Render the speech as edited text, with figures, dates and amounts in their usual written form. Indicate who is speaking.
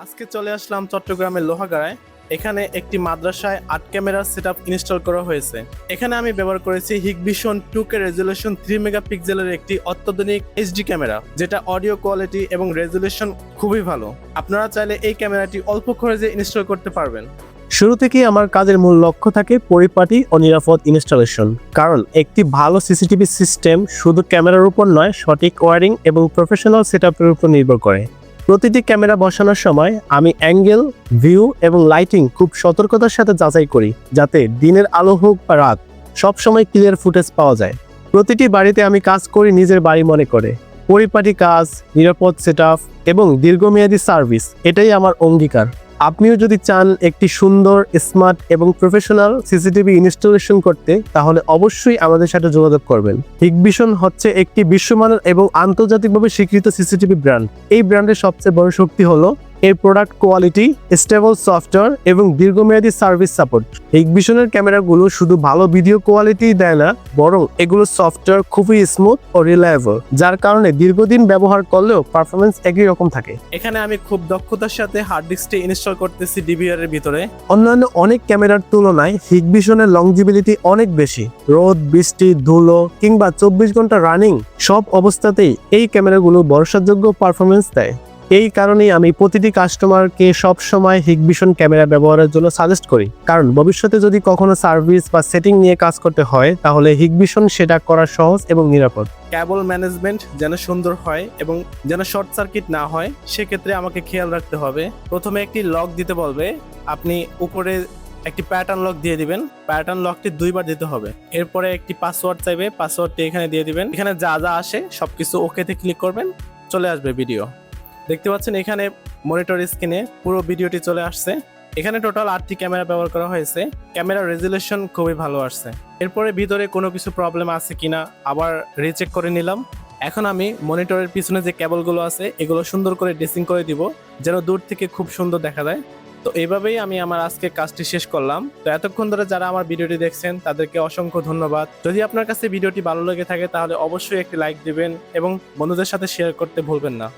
Speaker 1: আজকে চলে আসলাম চট্টগ্রামের লোহাগাড়ায়। এখানে একটি মাদ্রাসায় ৮ ক্যামেরার সেটআপ ইনস্টল করা হয়েছে। এখানে আমি ব্যবহার করেছি হিগভিশন 2K রেজুলেশন 3 মেগাপিক্সেলের একটি অত্যাধুনিক এইচডি ক্যামেরা, যেটা অডিও কোয়ালিটি এবং রেজুলেশন খুবই ভালো। আপনারা চাইলে এই ক্যামেরাটি অল্প খরচে ইনস্টল করতে পারবেন।
Speaker 2: শুরু থেকেই আমার কাজের মূল লক্ষ্য থাকে পরিপাটি ও নিরাপদ ইনস্টলেশন, কারণ একটি ভালো সিসিটিভি সিস্টেম শুধু ক্যামেরার উপর নয়, সঠিক ওয়্যারিং এবং প্রফেশনাল সেটআপের উপর নির্ভর করে। প্রতিটি ক্যামেরা বসানোর সময় আমি অ্যাঙ্গেল, ভিউ এবং লাইটিং খুব সতর্কতার সাথে যাচাই করি, যাতে দিনের আলো হোক বা রাত, সবসময় ক্লিয়ার ফুটেজ পাওয়া যায়। প্রতিটি বাড়িতে আমি কাজ করি নিজের বাড়ি মনে করে। পরিপাটি কাজ, নিরাপদ সেটআপ এবং দীর্ঘমেয়াদী সার্ভিস, এটাই আমার অঙ্গীকার। আপনিও যদি চান একটি সুন্দর, স্মার্ট এবং প্রফেশনাল সিসিটিভি ইনস্টলেশন করতে, তাহলে অবশ্যই আমাদের সাথে যোগাযোগ করবেন। হিগভিশন হচ্ছে একটি বিশ্বমানের এবং আন্তর্জাতিকভাবে স্বীকৃত সিসিটিভি ব্র্যান্ড। এই ব্র্যান্ডের সবচেয়ে বড় শক্তি হলো এর প্রোডাক্ট কোয়ালিটি, স্টেবল সফটওয়্যার এবং দীর্ঘমেয়াদী সার্ভিস সাপোর্ট। হিগভিশনের ক্যামেরাগুলো শুধু ভালো ভিডিও কোয়ালিটি দেয় না, বরং এগুলো সফটওয়্যার খুবই স্মুথ ও রিলায়েবল, যার কারণে দীর্ঘদিন ব্যবহার করলেও পারফরমেন্স একই রকম থাকে।
Speaker 1: এখানে আমি খুব দক্ষতার সাথে হার্ড ডিস্কটি ইনস্টল করতেছি ডিভিআর এর ভিতরে।
Speaker 2: অন্যান্য অনেক ক্যামেরার তুলনায় হিগভিশনের লংজিবিলিটি অনেক বেশি। রোদ, বৃষ্টি, ধুলো কিংবা 24 ঘন্টা রানিং সব অবস্থাতেই এই ক্যামেরাগুলো ভরসাযোগ্য পারফরমেন্স দেয়। এই কারণেই আমি প্রতিটি কাস্টমারকে সবসময় হিগভিশন ক্যামেরা ব্যবহারের জন্য সাজেস্ট করি, কারণ ভবিষ্যতে যদি কখনো সার্ভিস বা সেটিং নিয়ে কাজ করতে হয়, তাহলে হিগভিশন সেটা করা সহজ এবং নিরাপদ।
Speaker 1: কেবল ম্যানেজমেন্ট যেন সুন্দর হয় এবং যেন শর্ট সার্কিট না হয়, সেক্ষেত্রে আমাকে খেয়াল রাখতে হবে। প্রথমে একটি লক দিতে বলবে, আপনি উপরে একটি প্যাটার্ন লক দিয়ে দিবেন। প্যাটার্ন লকটি 2বার দিতে হবে। এরপরে একটি পাসওয়ার্ড চাইবে, পাসওয়ার্ডটি এখানে দিয়ে দিবেন। এখানে যা যা আসে সবকিছু ওকেতে ক্লিক করবেন, চলে আসবে ভিডিও। দেখতে পাচ্ছেন এখানে মনিটর স্ক্রিনে পুরো ভিডিওটি চলে আসছে। এখানে টোটাল 8টি ক্যামেরা ব্যবহার করা হয়েছে। ক্যামেরার রেজুলেশন খুবই ভালো আসছে। এরপরে ভিতরে কোনো কিছু প্রবলেম আছে কিনা আবার রিচেক করে নিলাম। এখন আমি মনিটরের পিছনে যে কেবলগুলো আছে এগুলো সুন্দর করে ড্রেসিং করে দিব, যেন দূর থেকে খুব সুন্দর দেখা যায়। তো এইভাবেই আমি আমার আজকে কাজটি শেষ করলাম। তো এতক্ষণ ধরে যারা আমার ভিডিওটি দেখছেন তাদেরকে অসংখ্য ধন্যবাদ। যদি আপনার কাছে ভিডিওটি ভালো লেগে থাকে তাহলে অবশ্যই একটি লাইক দিবেন এবং বন্ধুদের সাথে শেয়ার করতে ভুলবেন না।